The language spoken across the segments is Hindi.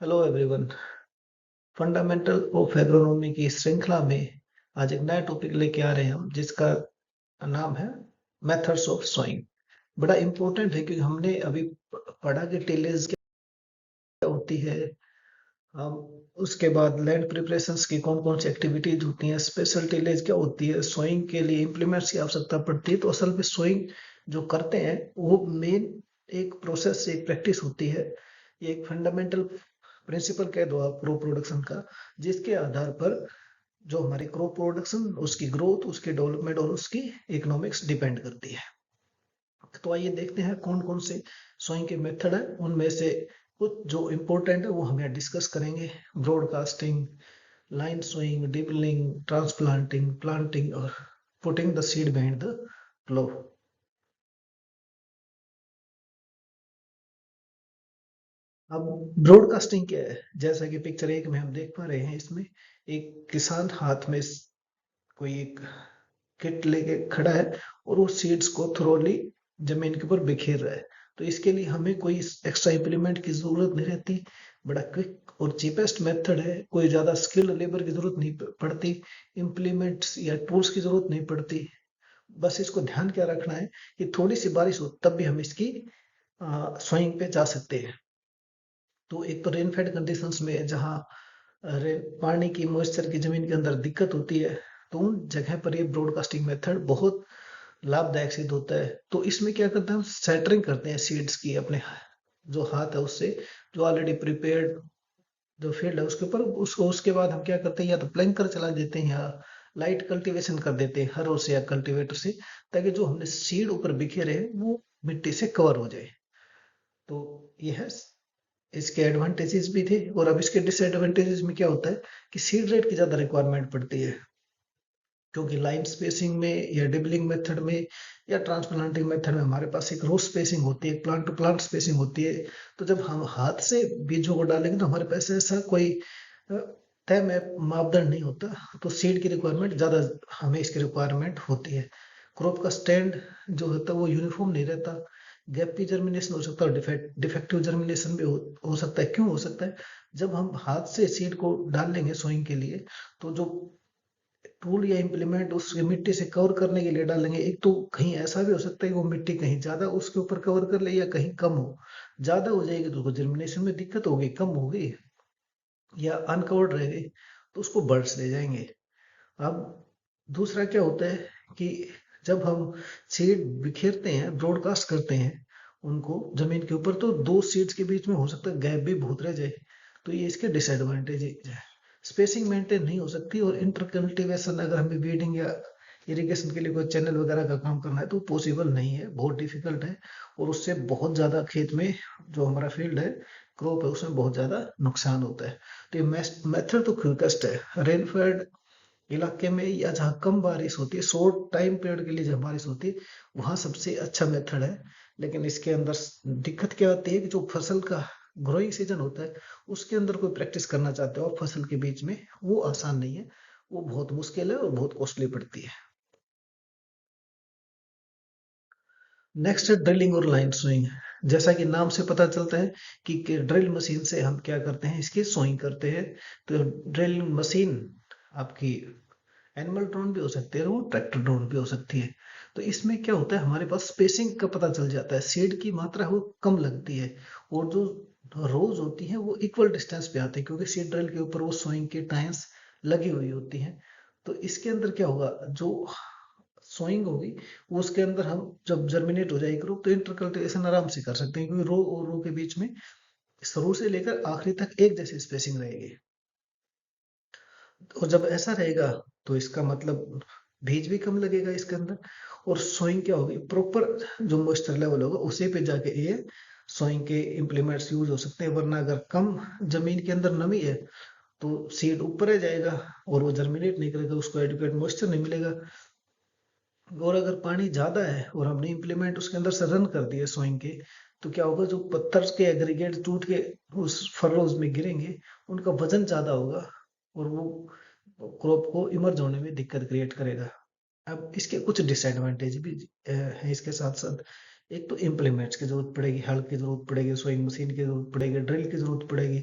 Hello everyone. Fundamental of agronomy की श्रृंखला में आज एक नया टॉपिक लेके आ रहे हैं हम, जिसका नाम है मेथड्स ऑफ सोइंग। बड़ा इम्पोर्टेंट है क्योंकि हमने अभी पढ़ा कि टिलेज क्या होती है। हम उसके बाद लैंड प्रिपरेशंस की कौन कौन सी एक्टिविटीज होती हैं, स्पेशल टिलेज क्या होती है, सोइंग के लिए इम्प्लीमेंट्स की आवश्यकता पड़ती है। तो असल में सोइंग जो करते हैं वो मेन एक प्रोसेस, एक प्रैक्टिस होती है। ये एक फंडामेंटल प्रिंसिपल कह दो आप क्रॉप प्रोडक्शन का, जिसके आधार पर जो हमारी क्रॉप प्रोडक्शन, उसकी ग्रोथ, उसकी डेवलपमेंट और उसकी इकोनॉमिक्स डिपेंड करती है। तो आइए देखते हैं कौन कौन से सोइंग के मेथड है। उनमें से कुछ जो इम्पोर्टेंट है वो हम यहाँ डिस्कस करेंगे। Broadcasting, line sowing, dibbling, transplanting, planting और putting the seed behind the plough. अब ब्रॉडकास्टिंग क्या है? जैसा कि पिक्चर एक में हम देख पा रहे हैं, इसमें एक किसान हाथ में कोई एक किट लेके खड़ा है और वो सीड्स को थ्रोली जमीन के ऊपर बिखेर रहा है। तो इसके लिए हमें कोई एक्स्ट्रा इम्प्लीमेंट की जरूरत नहीं रहती। बड़ा क्विक और चीपेस्ट मेथड है। कोई ज्यादा स्किल्ड लेबर की जरूरत नहीं पड़ती, इम्प्लीमेंट्स या टूल्स की जरूरत नहीं पड़ती। बस इसको ध्यान क्या रखना है कि थोड़ी सी बारिश हो तब भी हम इसकी स्वइंग पे जा सकते हैं। तो एक तो रेन फेड कंडीशंस में जहाँ पानी की मॉइस्चर की जमीन के अंदर दिक्कत होती है, तो उन जगह पर ये ब्रॉडकास्टिंग मेथड बहुत लाभदायक सिद्ध होता है। तो इसमें क्या करते हैं, हम सेटरिंग करते हैं सीड्स की अपने जो हाथ है उससे, जो ऑलरेडी प्रिपेयर्ड जो फील्ड है उसके ऊपर। उसको उसके बाद हम क्या करते हैं, या तो प्लैंकर चला देते हैं या लाइट कल्टीवेशन कर देते हैं हरों से या कल्टीवेटर से, ताकि जो हमने सीड ऊपर बिखेरे हैं वो मिट्टी से कवर हो जाए। तो ये है, इसके एडवांटेजेस भी थे। और अब इसके डिसएडवांटेजेस में क्या होता है कि सीड रेट की ज्यादा रिक्वायरमेंट पड़ती है, क्योंकि लाइन स्पेसिंग में या डिबलिंग मेथड में या ट्रांसप्लांटिंग मेथड में हमारे पास एक रो स्पेसिंग होती है, एक प्लांट टू प्लांट स्पेसिंग होती है। तो जब हम हाथ से बीजों को डालेंगे तो हमारे पास ऐसा कोई अ, तय मापदंड नहीं होता। तो सीड की रिक्वायरमेंट ज्यादा, हमें इसकी रिक्वायरमेंट होती है। क्रॉप का स्टैंड जो होता है वो यूनिफॉर्म नहीं रहता। गैपी जर्मिनेशन हो सकता है और डिफेक्टिव जर्मिनेशन भी हो सकता है। क्यों हो सकता है? जब हम हाथ से सीड को डाल लेंगे सोइंग के लिए, तो जो टूल या इम्प्लीमेंट उस मिट्टी से कवर करने के लिए डालेंगे, एक तो कहीं ऐसा भी हो सकता है कि वो मिट्टी कहीं ज्यादा उसके ऊपर कवर कर ले या कहीं कम हो। ज्यादा हो जाएगी तो उसको जर्मिनेशन में दिक्कत होगी, कम होगी या अनकवर्ड रह गई तो उसको बर्ड्स ले जाएंगे। अब दूसरा क्या होता है कि जब हम सीड बिखेरते हैं, ब्रॉडकास्ट करते हैं उनको जमीन के ऊपर, तो दो सीड्स के बीच में हो सकता है गैप भी बहुत रह जाए। तो ये इसके डिसएडवांटेज है। स्पेसिंग मेंटेन नहीं हो सकती, और इंटरकल्टिवेशन अगर हमें वीडिंग या इरिगेशन के लिए कोई चैनल वगैरह का काम करना है तो पॉसिबल नहीं है, बहुत डिफिकल्ट है। और उससे बहुत ज्यादा खेत में, जो हमारा फील्ड है, क्रॉप है, उसमें बहुत ज्यादा नुकसान होता है। तो ये मेथड तो क्विकेस्ट है। रेनफेड इलाके में या जहाँ कम बारिश होती है, शॉर्ट टाइम पीरियड के लिए जहाँ बारिश होती है, वहाँ सबसे अच्छा मेथड है। लेकिन इसके अंदर दिक्कत क्या होती है कि जो फसल का ग्रोइंग सीजन होता है, उसके अंदर कोई प्रैक्टिस करना चाहते हो आप फसल के बीच में, वो आसान नहीं है। वो बहुत मुश्किल है और बहुत कॉस्टली पड़ती है। नेक्स्ट है ड्रिलिंग और लाइन सोइंग। जैसा कि नाम से पता चलता है कि ड्रिल मशीन से हम क्या करते हैं, इसकी सोइंग करते हैं। तो ड्रिलिंग मशीन आपकी एनिमल ड्रोन भी हो सकती है और वो ट्रैक्टर ड्रोन भी हो सकती है। तो इसमें क्या होता है, हमारे पास स्पेसिंग का पता चल जाता है, सीड की मात्रा वो कम लगती है, और जो रोज होती है वो इक्वल डिस्टेंस पे आते हैं, क्योंकि सीड ड्रिल के ऊपर वो सोइंग की टाइम्स लगी हुई होती हैं। तो इसके अंदर क्या होगा, जो सोइंग होगी वो उसके अंदर हम जब जर्मिनेट हो जाएगी ग्रुप, तो इंटरकल्टिवेशन आराम से कर सकते हैं, क्योंकि रो और रो के बीच में शुरू से लेकर आखिरी तक एक जैसी स्पेसिंग रहेगी। और जब ऐसा रहेगा तो इसका मतलब बीज भी कम लगेगा इसके अंदर, और सोइंग क्या होगी, प्रॉपर जो मॉइस्चर लेवल होगा उसी पे जाके ये सोइंग के इम्प्लीमेंट्स यूज हो सकते हैं। वरना अगर कम जमीन के अंदर नमी है तो सीड ऊपर रह जाएगा और वो जर्मिनेट नहीं करेगा, उसको एडिक्वेट मॉइस्चर नहीं मिलेगा। और अगर पानी ज्यादा है और हमने इम्प्लीमेंट उसके अंदर से रन कर दिए सोइंग के, तो क्या होगा, जो पत्थर के एग्रीगेट टूट के उस फर्रोज में गिरेंगे, उनका वजन ज्यादा होगा और वो क्रॉप को इमर्ज होने में दिक्कत क्रिएट करेगा। अब इसके कुछ डिसएडवांटेज भी हैं इसके साथ साथ, एक तो इम्प्लीमेंट्स की जरूरत पड़ेगी, हल की जरूरत पड़ेगी, सोइंग मशीन की जरूरत पड़ेगी, ड्रिल की जरूरत पड़ेगी,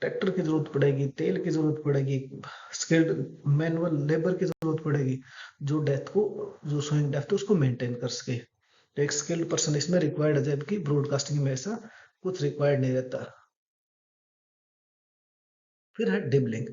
ट्रैक्टर की जरूरत पड़ेगी, तेल की जरूरत पड़ेगी, स्किल्ड मैनुअल लेबर की जरूरत पड़ेगी, जो डेप्थ को, जो सोइंग डेप्थ है उसको मेंटेन कर सके। तो एक स्किल्ड पर्सन इसमें रिक्वायर्ड है, जबकि ब्रॉडकास्टिंग में ऐसा कुछ रिक्वायर्ड नहीं रहता। फिर है डिबलिंग।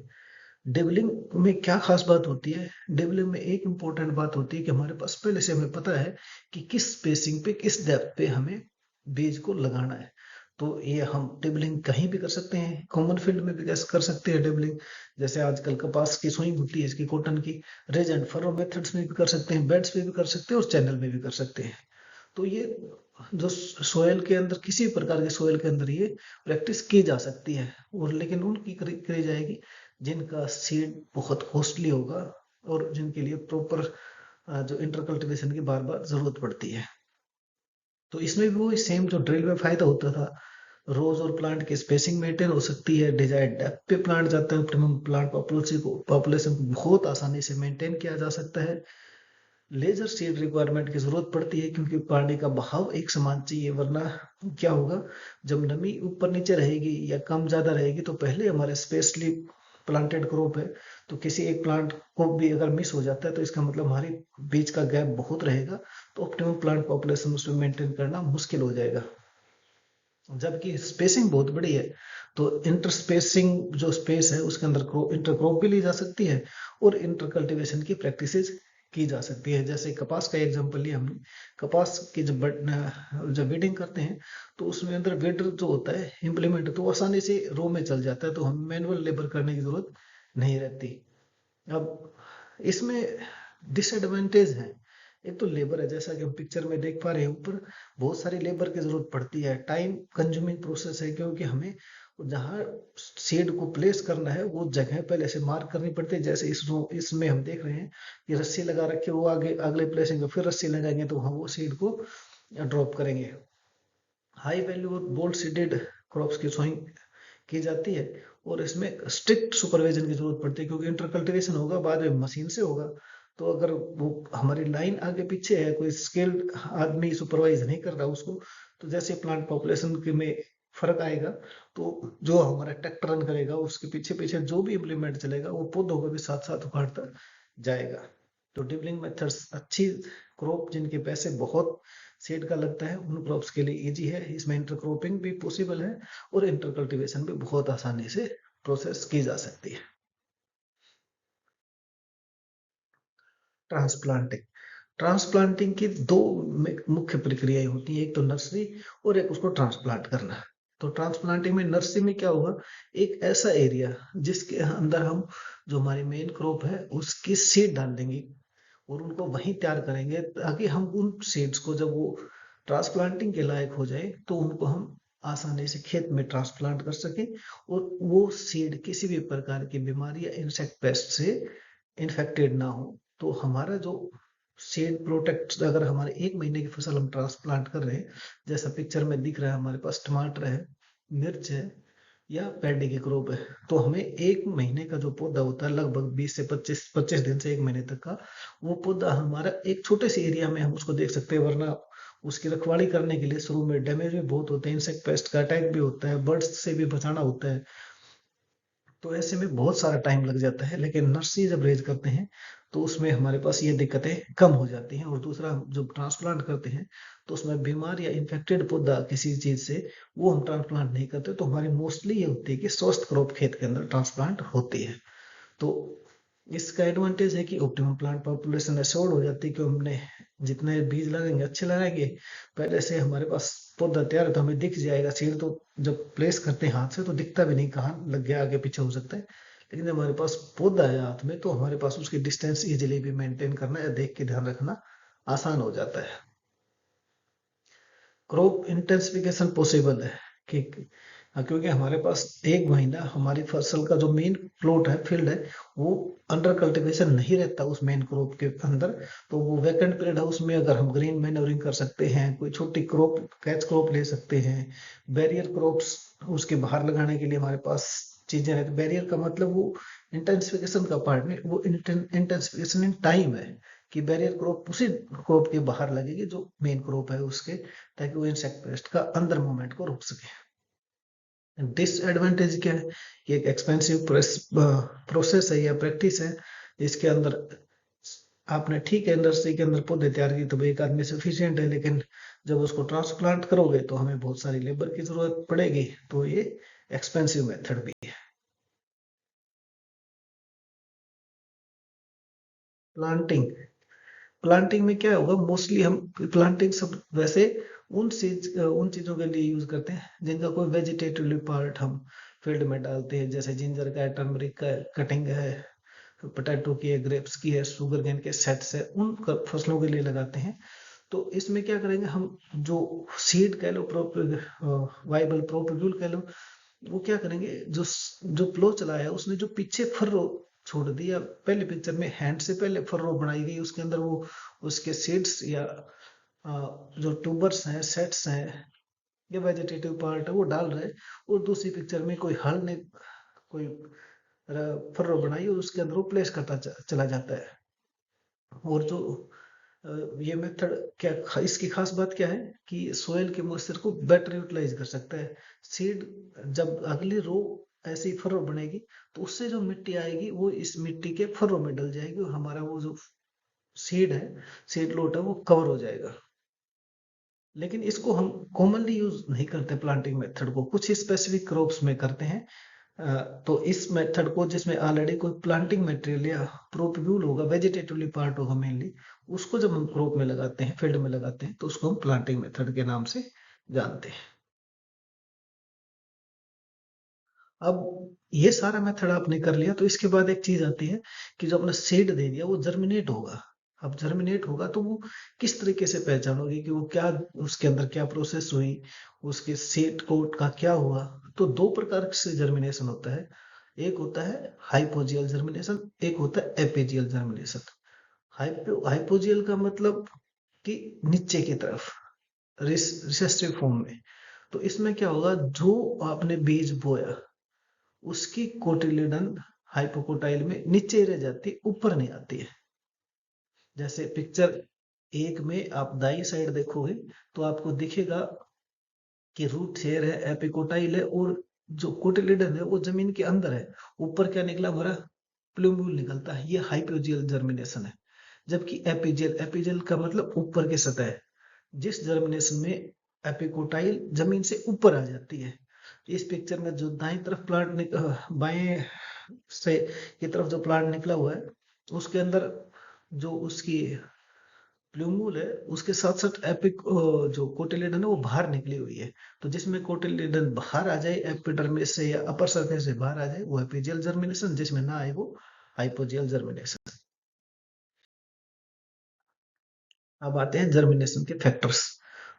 डिबलिंग में क्या खास बात होती है? डिबलिंग में एक इंपॉर्टेंट बात होती है कि हमारे पास पहले से हमें पता है कि किस स्पेसिंग पे, किस डेप्थ पे हमें बीज को लगाना है। तो ये हम डिबलिंग कहीं भी कर सकते हैं, कॉमन फील्ड में भी कैसे कर सकते हैं डिबलिंग। जैसे आजकल कपास की सोइंग होती है, इसकी कॉटन की, रेज एंड फरो मेथड्स में भी कर सकते हैं, बेड्स पे भी कर सकते हैं और चैनल में भी कर सकते हैं। तो ये जो सोयल के अंदर, किसी भी प्रकार के सोयल के अंदर ये प्रैक्टिस की जा सकती है। और लेकिन उनकी करी जाएगी जिनका सीड बहुत कॉस्टली होगा और जिनके लिए प्रॉपर जो इंटर कल्टीवेशन की बार बार जरूरत पड़ती है। तो इसमें भी वो सेम जो ड्रिल में फायदा होता था, रोज और प्लांट की स्पेसिंग मेंटेन हो सकती है, डिजायर्ड डेप्थ पे प्लांट जाता है, ऑप्टिमम प्लांट पॉपुलेशन को बहुत आसानी से मेंटेन किया जा सकता है। लेजर सीड रिक्वायरमेंट की जरूरत पड़ती है क्योंकि पानी का बहाव एक समान चाहिए, वरना क्या होगा, जब नमी ऊपर नीचे रहेगी या कम ज्यादा रहेगी तो पहले हमारे स्पेशली प्लांटेड क्रॉप है, तो किसी एक प्लांट को भी अगर मिस हो जाता है तो इसका मतलब हमारी बीच का गैप बहुत रहेगा, तो ऑप्टिमम प्लांट पॉपुलेशन उसमें मेंटेन करना मुश्किल हो जाएगा। जबकि स्पेसिंग बहुत बड़ी है, तो इंटर स्पेसिंग जो स्पेस है उसके अंदर इंटर क्रॉप भी ली जा सकती है और इंटर कल्टीवेशन की प्रैक्टिसेस की जा सकती है। जैसे कपास का एग्जांपल लिया हमने, कपास की जब बीडिंग करते हैं तो उसमें अंदर वेडर जो होता है इम्प्लीमेंट, तो वो आसानी से रो में चल जाता है, तो हम मैनुअल लेबर करने की जरूरत नहीं रहती। अब इसमें डिसएडवांटेज है। एक तो लेबर है, जैसा कि हम पिक्चर में देख पा रहे हैं ऊपर, बहुत सारी लेबर की जरूरत पड़ती है, टाइम कंज्यूमिंग प्रोसेस है, क्योंकि हमें जहाँ सीड को प्लेस करना है वो जगह पहले से मार्क करनी पड़ती है। जैसे इसमें हम देख रहे हैं कि रस्सी लगा रखी है, वो आगे अगले प्लेसिंग पे फिर रस्सी लगाएंगे तो हम वो सीड को ड्रॉप करेंगे। हाई वैल्यू और बोल्ड सीडेड क्रॉप्स की सोइंग की जाती है और इसमें स्ट्रिक्ट सुपरविजन की जरूरत पड़ती है, क्योंकि इंटर कल्टीवेशन होगा बाद में मशीन से होगा। तो अगर वो हमारी लाइन आगे पीछे है, कोई स्किल्ड आदमी सुपरवाइज नहीं कर रहा उसको, तो जैसे प्लांट पॉपुलेशन के में फर्क आएगा, तो जो हमारा ट्रैक्टर रन करेगा उसके पीछे पीछे जो भी इम्प्लीमेंट चलेगा वो पौधों को भी साथ साथ उखाड़ता जाएगा। तो डिबलिंग मेथड्स अच्छी, क्रॉप जिनके पैसे बहुत सीड का लगता है उन क्रॉप्स के लिए इजी है, इसमें इंटरक्रॉपिंग भी पॉसिबल है और इंटर कल्टीवेशन भी बहुत आसानी से प्रोसेस की जा सकती है। ट्रांसप्लांटिंग। ट्रांसप्लांटिंग की दो मुख्य प्रक्रियाएं होती हैं, एक तो नर्सरी और एक उसको ट्रांसप्लांट करना। तो ट्रांसप्लांटिंग में, नर्सरी में क्या होगा, एक ऐसा एरिया जिसके अंदर हम जो हमारी मेन क्रॉप है उसकी सीड डाल देंगे और उनको वहीं तैयार करेंगे, ताकि हम उन सीड्स को जब वो ट्रांसप्लांटिंग के लायक हो जाए तो उनको हम आसानी से खेत में ट्रांसप्लांट कर सकें और वो सीड किसी भी प्रकार की बीमारी या इंसेक्ट पेस्ट से इन्फेक्टेड ना हो। तो हमारा जो सीड प्रोटेक्ट, अगर हमारे 1 महीने की फसल हम ट्रांसप्लांट कर रहे हैं, जैसा पिक्चर में दिख रहा है, हमारे पास टमाटर है, मिर्च है या पैडी की क्रॉप है, तो हमें 1 महीने का जो पौधा होता है, लगभग 20 से 25 दिन से 1 महीने तक का, वो पौधा हमारा एक छोटे से एरिया में हम उसको देख सकते हैं। वरना उसकी रखवाली करने के लिए शुरू में डैमेज भी बहुत होते हैं, इंसेक्ट पेस्ट का अटैक भी होता है, बर्ड्स से भी बचाना होता है, तो ऐसे में बहुत सारा टाइम लग जाता है। लेकिन नर्सरी जब रेज करते हैं तो उसमें हमारे पास ये दिक्कतें कम हो जाती हैं। और दूसरा, जब ट्रांसप्लांट करते हैं तो उसमें बीमार या इन्फेक्टेड पौधा किसी चीज से, वो हम ट्रांसप्लांट नहीं करते, तो हमारी मोस्टली ये होती है कि स्वस्थ क्रॉप खेत के अंदर ट्रांसप्लांट होती है। तो इसका एडवांटेज है कि ऑप्टिमम प्लांट पॉपुलेशन एश्योर्ड हो जाती है, कि हमने जितने बीज लगाएंगे अच्छे लगाएंगे, पहले से हमारे पास पौधा तैयार है तो हमें दिख जाएगा। सीड तो जब प्लेस करते हैं हाथ से तो दिखता भी नहीं कहाँ लग गया, आगे पीछे हो सकता है, लेकिन जब हमारे पास पौधा है हाथ में तो हमारे पास उसकी डिस्टेंस इजिली भी मेंटेन करना या देख के ध्यान रखना आसान हो जाता है। क्रॉप इंटेंसिफिकेशन पॉसिबल है कि, क्योंकि हमारे पास 1 महीना हमारी फसल का जो मेन प्लॉट है, फील्ड है, वो अंडर कल्टीवेशन नहीं रहता उस मेन क्रॉप के अंदर। तो वो वैकेंट पीरियड है, उसमें अगर हम ग्रीन मैन्योरिंग कर सकते हैं, कोई छोटी क्रॉप, कैच क्रॉप ले सकते हैं, बैरियर क्रॉप्स उसके बाहर लगाने के लिए हमारे पास चीजें रहती। बैरियर का मतलब वो इंटेंसिफिकेशन का पार्ट नहीं, वो इंटेंसिफिकेशन इन टाइम है, कि बैरियर क्रॉप उसी क्रॉप के बाहर लगेगी जो मेन क्रॉप है उसके, ताकि वो इंसेक्ट पेस्ट का अंदर मूवमेंट को रोक सके। डिसएडवांटेज क्या है? ये एक एक्सपेंसिव प्रोसेस है या प्रैक्टिस है। इसके अंदर आपने ठीक है नर्सरी के अंदर पौधे तैयार किए तो एक आदमी सफिशियंट है, लेकिन जब उसको ट्रांसप्लांट करोगे तो हमें बहुत सारी लेबर की जरूरत पड़ेगी, तो ये एक्सपेंसिव मेथड भी है। प्लांटिंग प्लांटिंग में क्या होगा, मोस्टली हम प्लांटिंग सब वैसे उन चीजों के लिए यूज करते हैं जिनका कोई वेजिटेटिव पार्ट हम फील्ड में डालते हैं, जैसे जिंजर का है, टर्मरिक का कटिंग है, पोटैटो की है, ग्रेप्स की है, शुगर केन के सेट्स है, उन फसलों के लिए लगाते हैं। तो इसमें क्या करेंगे हम, जो सीड कह लो, वाइबल प्रोपिग्यूल कह लो, वो क्या करेंगे, जो प्लो चलाया उसने जो पीछे फर्रो छोड़ दिया, पहले पिक्चर में हैंड से पहले फर्रो बनाई गई, उसके अंदर वो उसके सीड्स या जो ट्यूबर्स हैं, सेट्स हैं या वेजिटेटिव पार्ट है वो डाल रहे हैं, और दूसरी पिक्चर में कोई हल ने कोई फर्रो बनाई और उसके अंदर वो प्लेस करता चला जाता है। और जो ये मेथड क्या इसकी खास बात क्या है कि सोयल के मॉइस्चर को बेटर यूटिलाइज कर सकता है। सीड जब अगली रो ऐसी फरो बनेगी तो उससे जो मिट्टी आएगी वो इस मिट्टी के फरो में डल जाएगी और हमारा वो जो सीड है, सीड लोट है, वो कवर हो जाएगा। लेकिन इसको हम कॉमनली यूज नहीं करते प्लांटिंग मेथड को, कुछ स्पेसिफिक क्रॉप्स में करते हैं। तो इस मेथड को जिसमें ऑलरेडी कोई प्लांटिंग मटेरियल या प्रोप्यूल होगा, वेजिटेटिवली पार्ट होगा मेनली, उसको जब हम क्रॉप में लगाते हैं, फील्ड में लगाते हैं, तो उसको हम प्लांटिंग मेथड के नाम से जानते हैं। अब ये सारा मेथड आपने कर लिया तो इसके बाद एक चीज आती है कि जो अपना सीड दे दिया वो जर्मिनेट होगा। अब जर्मिनेट होगा तो वो किस तरीके से पहचानोगे कि वो क्या, उसके अंदर क्या प्रोसेस हुई, उसके सीड कोट का क्या हुआ। तो दो प्रकार से जर्मिनेशन होता है, एक होता है हाइपोजियल जर्मिनेशन, एक होता है एपिजियल जर्मिनेशन। हाइपोजियल का मतलब कि नीचे की तरफ, रिसेसिव फॉर्म में। तो इसमें क्या होगा, जो आपने बीज बोया उसकी कोटिलिडन हाइपोकोटाइल में नीचे रह जाती है, ऊपर नहीं आती है। जैसे पिक्चर एक में आप दाई साइड देखोगे तो आपको दिखेगा कि रूट हेयर है, एपिकोटाइल है, और जो कोटिलिडन है वो जमीन के अंदर है। ऊपर क्या निकला, हमारा प्लूम्यूल निकलता है, ये हाइपोजियल जर्मिनेशन है। जबकि एपिजियल, एपिजियल का मतलब ऊपर की सतह, जिस जर्मिनेशन में एपिकोटाइल जमीन से ऊपर आ जाती है। इस पिक्चर में जो दाएं तरफ बाएं से की तरफ जो प्लांट निकला हुआ है, उसके अंदर जो उसकी प्लूमूल है उसके साथ साथ एपिक जो कोटिलिडन है वो बाहर निकली हुई है। तो जिसमें कोटिलिडन बाहर आ जाए एपिडर्मिस से या अपर सरफेस से बाहर आ जाए वो एपिजियल जर्मिनेशन, जिसमें ना आए वो हाइपोजियल जर्मिनेशन। अब आते हैं जर्मिनेशन के फैक्टर्स।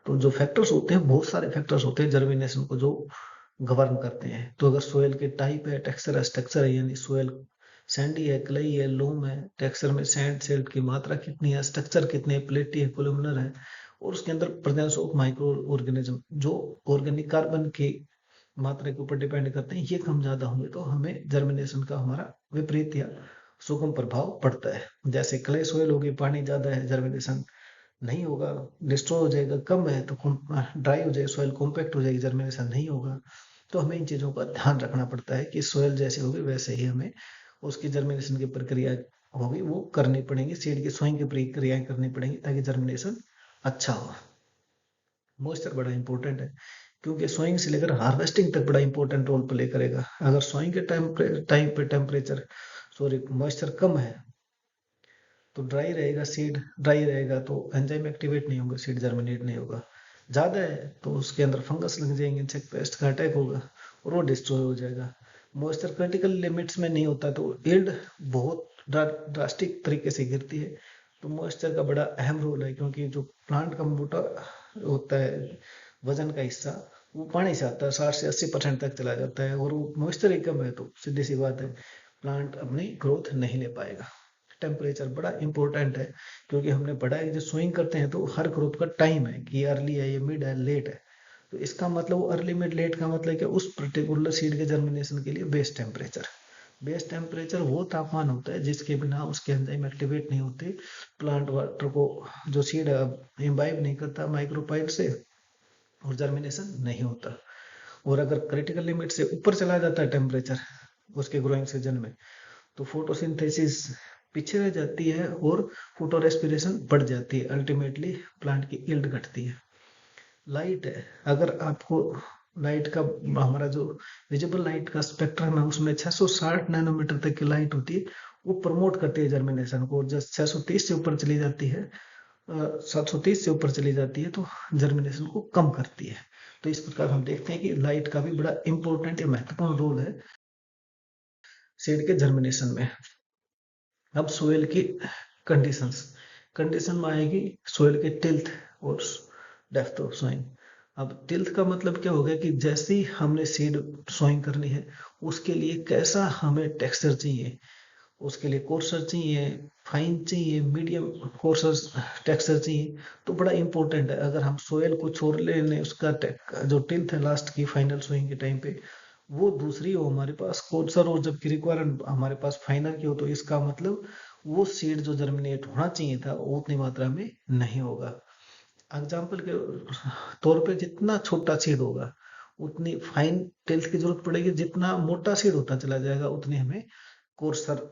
तो जो फैक्टर्स होते हैं, बहुत सारे फैक्टर्स होते हैं जर्मिनेशन को जो गवर्न करते हैं। तो अगर सोयल के टाइप है, टेक्सचर है, स्ट्रक्चर है, यानी सोयल सैंडी है, क्लेई है, लोम है, टेक्सचर में सैंड सेल्ट की मात्रा कितनी है, स्ट्रक्चर कितने है, प्लेटी है, कोलुमनर है, और उसके अंदर प्रेजेंस ऑफ माइक्रो ऑर्गेनिज्म, जो ऑर्गेनिक कार्बन की मात्रा के ऊपर डिपेंड करते हैं, ये कम ज्यादा होंगे तो हमें जर्मिनेशन का हमारा विपरीत या सुगम प्रभाव पड़ता है। जैसे क्ले सोयल होगी, पानी ज्यादा है, जर्मिनेशन नहीं होगा, डिस्ट्रॉय हो जाएगा। कम है तो ड्राई हो जाएगी सॉइल, कॉम्पैक्ट हो जाएगी, जर्मिनेशन नहीं होगा। तो हमें इन चीजों का ध्यान रखना पड़ता है कि सॉइल जैसी होगी वैसे ही हमें उसकी जर्मिनेशन की प्रक्रिया होगी वो करनी पड़ेगी, सीड की सोइंग की प्रक्रियाएं करनी पड़ेंगी ताकि जर्मिनेशन अच्छा हो। मॉइस्चर बड़ा इंपॉर्टेंट है, क्योंकि सोइंग से लेकर हार्वेस्टिंग तक बड़ा इंपॉर्टेंट रोल प्ले करेगा। अगर सोइंग के टाइम पे टेम्परेचर, सॉरी, मॉइस्चर कम है तो ड्राई रहेगा, सीड ड्राई रहेगा तो एंजाइम एक्टिवेट नहीं होंगे, सीड जर्मिनेट नहीं होगा। ज्यादा है तो उसके अंदर फंगस लग जाएंगे, इंसेक्ट पेस्ट का अटैक होगा और वो डिस्ट्रॉय हो जाएगा। मॉइस्चर क्रिटिकल लिमिट्स में नहीं होता तो यील्ड बहुत ड्रास्टिक तरीके से गिरती है। तो मॉइस्चर का बड़ा अहम रोल है, क्योंकि जो प्लांट का मोटा होता है वजन का हिस्सा, वो पानी से आता है, 60 से 80% तक चला जाता है, और वो मॉइस्चर ही कम है तो सीधी सी बात है प्लांट अपनी ग्रोथ नहीं ले पाएगा। टेम्परेचर बड़ा इंपॉर्टेंट है, क्योंकि हमने पढ़ा है कि जो स्विंग करते हैं तो हर ग्रुप का टाइम है कि अर्ली है, ये मिड है, लेट है। तो इसका मतलब अर्ली मिड लेट का मतलब क्या, उस पर्टिकुलर सीड के जर्मिनेशन के लिए बेस्ट टेम्परेचर। बेस टेम्परेचर वो तापमान होता है जिसके बिना उसके एंजाइम एक्टिवेट नहीं होते, प्लांट वाटर को जो सीड इम्बाइब नहीं करता माइक्रोपाइल से, और जर्मिनेशन नहीं होता। और अगर क्रिटिकल लिमिट से ऊपर चला जाता है टेम्परेचर उसके ग्रोइंग सीजन में, तो फोटोसिंथेसिस पीछे रह जाती है और फोटो रेस्पिरेशन बढ़ जाती है, अल्टीमेटली प्लांट की यील्ड घटती है। लाइट है, अगर आपको लाइट का, हमारा जो विजिबल लाइट का स्पेक्ट्रम है उसमें 660 नैनोमीटर तक की लाइट होती है, वो प्रमोट करती है जर्मिनेशन को। जब 630 से ऊपर चली जाती है, 730 से ऊपर चली जाती है, तो जर्मिनेशन को कम करती है। तो इस प्रकार हम देखते हैं कि लाइट का भी बड़ा इंपॉर्टेंट या महत्वपूर्ण रोल है सीड के जर्मिनेशन में। अब सोयल की कंडीशंस, कंडीशन में आएगी सोयल के टिल्थ और डेप्थ ऑफ सोइंग। अब टिल्थ का मतलब क्या होगा कि जैसे ही हमने सीड सोइंग करनी है, उसके लिए कैसा हमें टेक्सचर चाहिए, उसके लिए कोर्सर चाहिए, फाइन चाहिए, मीडियम कोर्सर टेक्सचर चाहिए, तो बड़ा इंपॉर्टेंट है। अगर हम सोयल को छोड़ लेने, उसका जो टिल्थ है लास्ट की फाइनल सोइंग के टाइम पे वो दूसरी हो हमारे पास कोर्सर, और जबकि रिक्वायरमेंट हमारे पास फाइनल की हो, तो इसका मतलब वो सीड जो जर्मिनेट होना चाहिए था वो उतनी मात्रा में नहीं होगा। एग्जाम्पल के तौर पे जितना छोटा सीड होगा उतनी फाइन टिल्थ की जरूरत पड़ेगी, जितना मोटा सीड होता चला जाएगा उतनी हमें कोर्सर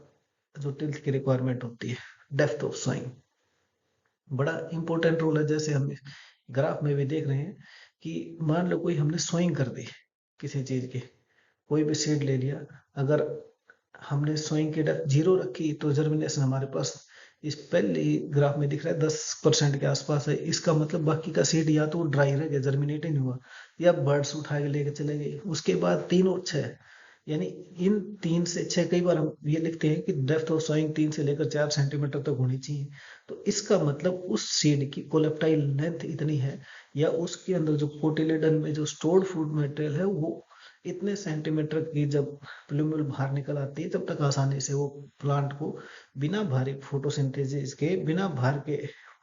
जो टिल्थ की रिक्वायरमेंट होती है। डेप्थ ऑफ सोइंग बड़ा इंपॉर्टेंट रोल है। जैसे हम ग्राफ में भी देख रहे हैं कि मान लो कोई हमने सोइंग कर दी किसी चीज की, कोई भी सीड ले लिया, अगर हमने सोइंग की डेप्थ 0 रखी तो जर्मिनेशन हमारे पास इस पहले ग्राफ में दिख रहा है 10% के आसपास है। इसका मतलब बाकी का सीड या तो ड्राई रह गया, जर्मिनेट ही नहीं हुआ, या बर्ड्स उठा के लेके चले गए। उसके बाद 3 और 6, यानी इन 3 से 6, कई बार हम ये लिखते हैं कि डेप्थ ऑफ सोइंग 3 से लेकर 4 सेंटीमीटर तक होनी चाहिए। तो इसका मतलब उस सीड की कोलेप्टाइल लेंथ इतनी है, या उसके अंदर जो कोटिलेडन में जो स्टोर्ड फूड मटेरियल है वो इतने सेंटीमीटर की जब प्लूमेल बाहर निकल आती है, तब तक आसानी से वो प्लांट को बिना भारी फोटोसिंथेसिस के, बिना भार के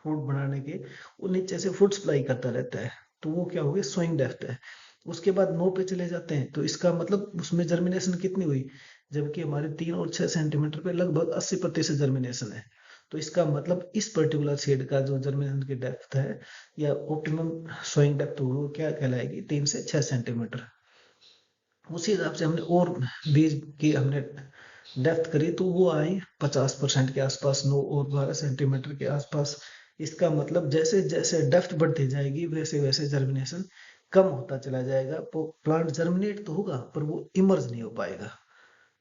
फूड बनाने के, वो नीचे से फूड सप्लाई करता रहता है। तो वो क्या हो गया, सोइंग डेप्थ है। उसके बाद 9 पे चले जाते हैं, तो इसका मतलब उसमें जर्मिनेशन कितनी हुई, जबकि हमारे 3 और 6 सेंटीमीटर पे लगभग 80% जर्मिनेशन है। तो इसका मतलब इस पर्टिकुलर शेड का जो जर्मिनेशन की डेप्थ है या ऑप्टिमम सोइंग डेप्थ, वो क्या कहलाएगी, 3 से 6 सेंटीमीटर। उसी हिसाब से हमने और बीज की हमने डेप्थ करी, तो वो आई 50% के आसपास, 9 और 12 सेंटीमीटर के आसपास। इसका मतलब जैसे जैसे डेप्थ बढ़ती जाएगी वैसे वैसे जर्मिनेशन कम होता चला जाएगा। तो प्लांट जर्मिनेट तो होगा पर वो इमर्ज नहीं हो पाएगा।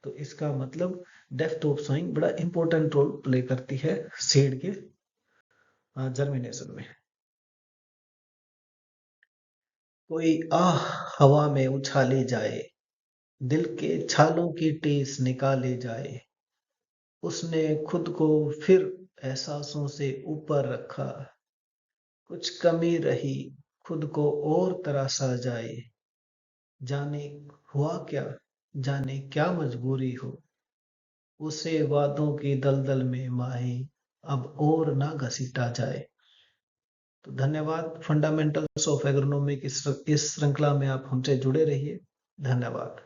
तो इसका मतलब डेप्थ ऑफ सोइंग बड़ा इंपॉर्टेंट रोल प्ले करती है सीड के जर्मिनेशन में। कोई आह हवा में उछाले जाए, दिल के छालों की टेस निकाले जाए, उसने खुद को फिर एहसासों से ऊपर रखा, कुछ कमी रही खुद को और तरासा जाए, जाने हुआ क्या, जाने क्या मजबूरी हो, उसे वादों की दलदल में माही अब और ना घसीटा जाए। तो धन्यवाद। फंडामेंटल्स ऑफ एग्रोनॉमी की इस श्रृंखला में आप हमसे जुड़े रहिए। धन्यवाद।